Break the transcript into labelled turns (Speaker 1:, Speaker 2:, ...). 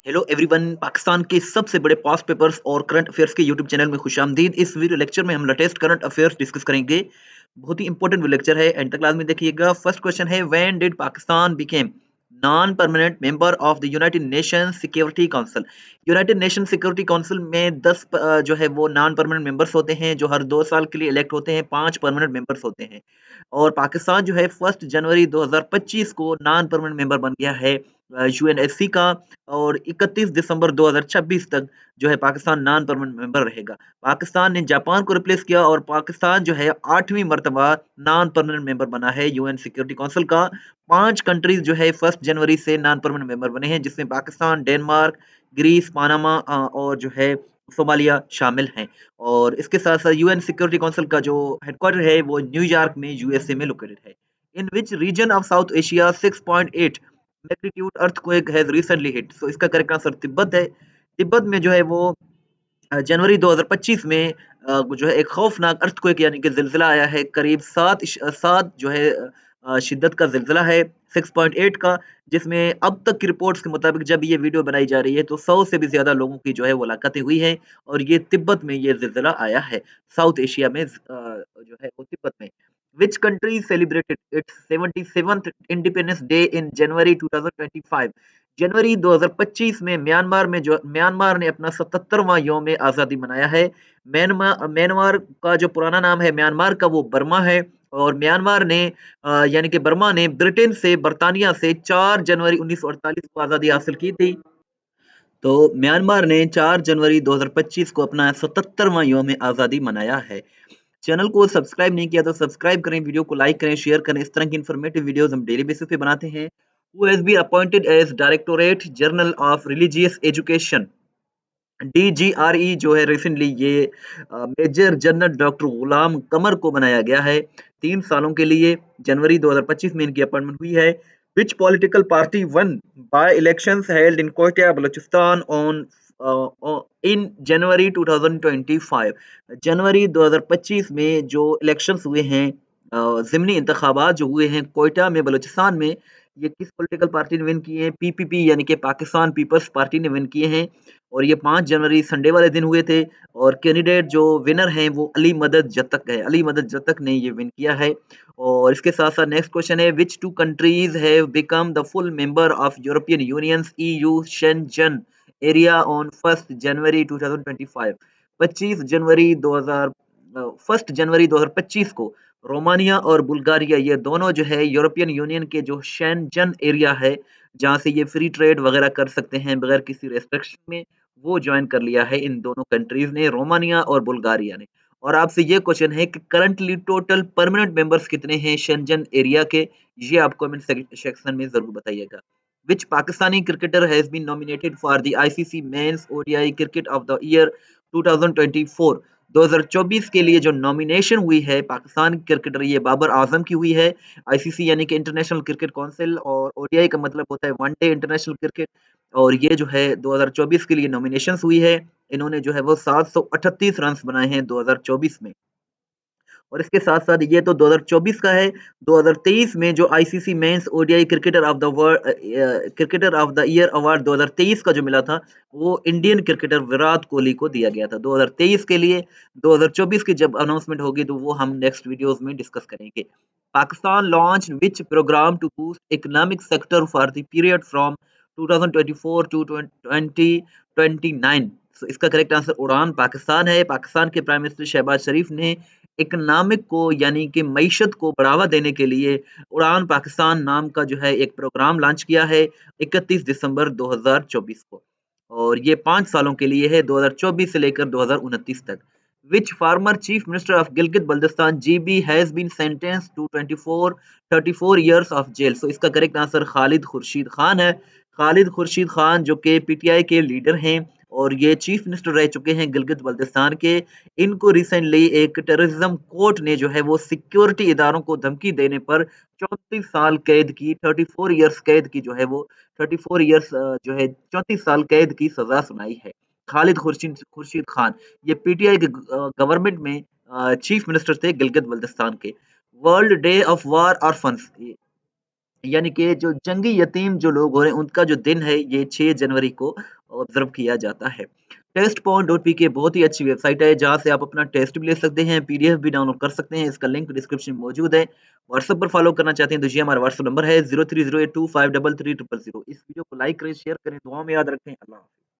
Speaker 1: Hello everyone. Pakistan के सबसे बड़े पास्ट पेपर्स और करंट अफेयर्स के यूट्यूब चैनल में खुशामदीद। इस वीडियो लेक्चर में हम लेटेस्ट करंट अफेयर्स डिस्कस करेंगे। बहुत ही इंपॉर्टेंट लेक्चर है, एंड तक क्लास में देखिएगा। फर्स्ट क्वेश्चन है, when did Pakistan became non permanent member of the United nation security council. United nation security council में 10 जो है वो नॉन परमानेंट मेंबर्स होते हैं जो हर 2 साल के लिए इलेक्ट होते हैं। 5 परमानेंट मेंबर्स होते हैं और पाकिस्तान जो है 1 जनवरी 2025 को नॉन परमानेंट मेंबर बन गया है यूएनएससी का। और 31 दिसंबर 2026 तक जो है पाकिस्तान नॉन परमानेंट मेंबर रहेगा। पाकिस्तान ने जापान को रिप्लेस किया और पाकिस्तान जो है 8वीं मर्तबा नॉन परमानेंट मेंबर बना है यूएन सिक्योरिटी काउंसिल का। 5 कंट्रीज जो है 1 जनवरी से नॉन परमानेंट मेंबर बने हैं, जिसमें पाकिस्तान, डेनमार्क, ग्रीस, पानामा और जो है सोमालिया शामिल हैं। और इसके साथ साथ यूएन सिक्योरिटी काउंसिल का जो हेडक्वार्टर है वो न्यूयॉर्क में यूएसए में लोकेटेड है। In which region of South Asia 6.8 magnitude earthquake has recently hit. So इसका करेक्ट आंसर तिब्बत है। तिब्बत में जो है वो जनवरी 2025 में जो है एक खौफनाक अर्थक्वेक यानी कि ज़िलज़िला आया है। करीब 7 जो है शिद्दत का ज़िलज़िला है 6.8 का, जिसमें अब तक की रिपोर्ट्स के मुताबिक जब ये वीडियो बनाई जा रही है तो 100 से भी ज़्यादा लोगों की जो है वो हलाकतें हुई हैं। और ये तिब्बत में ये ज़िलज़िला आया है, साउथ एशिया में जो है वो तिब्बत में। Which country celebrated its 77th Independence Day in January 2025? जनवरी 2025 में म्यांमार ने अपना 77वां यौम आज़ादी मनाया है। म्यांमार का जो पुराना नाम है म्यांमार का वो बर्मा है। और म्यांमार ने यानी कि बर्मा ने ब्रिटेन से बर्तानिया से 4 जनवरी 1948 को आज़ादी हासिल की थी। तो म्यांमार ने 4 जनवरी 2025 को अपना 77वां यौम आज़ादी मनाया है। चैनल को सब्सक्राइब नहीं किया तो सब्सक्राइब करें, वीडियो को लाइक करें, शेयर करें। इस तरह की इन्फॉर्मेटिव वीडियोस हम डेली बेसिस पे बनाते हैं। Who has been appointed as directorate general of religious education, DGRE जो है रिसेंटली ये major general doctor Ghulam Qamar को बनाया गया है 3 सालों के लिए। जनवरी 2025 में इनकी अपॉइंटमेंट हुई है। Which political party won by elections held in Quetta Balochistan on in January 2025। जनवरी 2025 में जो इलेक्शंस हुए हैं, ज़िमनी इंतखाबात जो हुए हैं कोयटा में बलूचिस्तान में, ये किस पॉलिटिकल पार्टी ने विन किए हैं? पीपीपी यानी कि पाकिस्तान पीपल्स पार्टी ने विन किए हैं। और ये 5 जनवरी संडे वाले दिन हुए थे। और कैंडिडेट जो विनर हैं वो अली मदद जतक है। अली मदद जतक ने ये विन किया है। और इसके साथ-साथ नेक्स्ट क्वेश्चन है, which 2 countries have become the full member of European unions EU Schengen area on 1 जनवरी 2025। 25 जनवरी 2000 1 जनवरी 2025 को रोमानिया और बुल्गारिया ये दोनों जो है यूरोपियन यूनियन के जो शेंजन एरिया है, जहाँ से ये फ्री ट्रेड वगैरह कर सकते हैं बगैर किसी रेस्ट्रिक्शन में, वो ज्वाइन कर लिया है इन दोनों कंट्रीज ने, रोमानिया और बुल्गारिया ने। और आपसे ये क्वेश्चन है कि करंटली टोटल परमानेंट मेंबर्स कितने हैं शेंजन एरिया के? ये आप कमेंट सेक्शन में जरूर बताइएगा। Which Pakistani cricketer has been nominated for the ICC men's ODI cricket of the year 2024। 2024 के लिए जो नॉमिनेशन हुई है पाकिस्तान क्रिकेटर, ये बाबर आजम की हुई है। आईसीसी यानी कि इंटरनेशनल क्रिकेट काउंसिल, और ओडीआई का मतलब होता है वनडे इंटरनेशनल क्रिकेट। और ये जो है 2024 के लिए नॉमिनेशंस हुई है। इन्होंने जो है वो 738 रन्स बनाए हैं 2024 में। और इसके साथ-साथ ये तो 2024 का है। 2023 में जो ICC men's ODI cricketer of the year award 2023 का जो मिला था, वो इंडियन क्रिकेटर विराट कोहली को दिया गया था 2023 के लिए। 2024 की जब अनाउंसमेंट होगी तो वो हम नेक्स्ट वीडियोस में डिस्कस करेंगे। Pakistan launch which program to boost economic sector for the period from 2024 to 2029। So इसका करेक्ट आंसर उड़ान पाकिस्तान है। पाकिस्तान के प्राइम मिनिस्टर शहबाज शरीफ ने इकोनॉमिक को यानी कि मईशत को बढ़ावा देने के लिए उड़ान पाकिस्तान नाम का जो है एक प्रोग्राम लॉन्च किया है 31 दिसंबर 2024 को। और ये 5 सालों के लिए है, 2024 से लेकर 2029 तक। Which former chief minister of Gilgit Baltistan GB has been sentenced to 34 years of jail. So इसका करेक्ट आंसर खालिद खुर्शीद खान है। खालिद खुर्शीद खान जो कि पीटीआई के लीडर हैं और ये चीफ मिनिस्टर रह चुके हैं गिलगित बल्तिस्तान के। इनको रिसेंटली एक टेररिज्म कोर्ट ने जो है वो सिक्योरिटी इदारों को धमकी देने पर 34 साल कैद की, 34 इयर्स कैद की जो है वो 34 इयर्स जो है 34 साल कैद की सजा सुनाई है। खालिद खुर्शीद खान ये पीटीआई के गवर्नमेंट में चीफ मिनिस्टर थे गिलगित बल्तिस्तान के। World day of war orphans यानी कि जो जंगी यतीम जो लोग हो रहे हैं, उनका जो दिन है, ये 6 जनवरी को ऑब्ज़र्व किया जाता है। टेस्टपोन.पीके बहुत ही अच्छी वेबसाइट है, जहाँ से आप अपना टेस्ट भी ले सकते हैं, पीडीएफ भी डाउनलोड कर सकते हैं। इसका लिंक डिस्क्रिप्शन में मौजूद है। व्हाट्सएप पर फॉलो करना चाहते हैं, तो जी हमारा व्हाट्सएप नंबर है 0308253300। इस वीडियो को लाइक करें, शेयर करें, दुआओं में याद रखें। अल्लाह हाफ़िज़।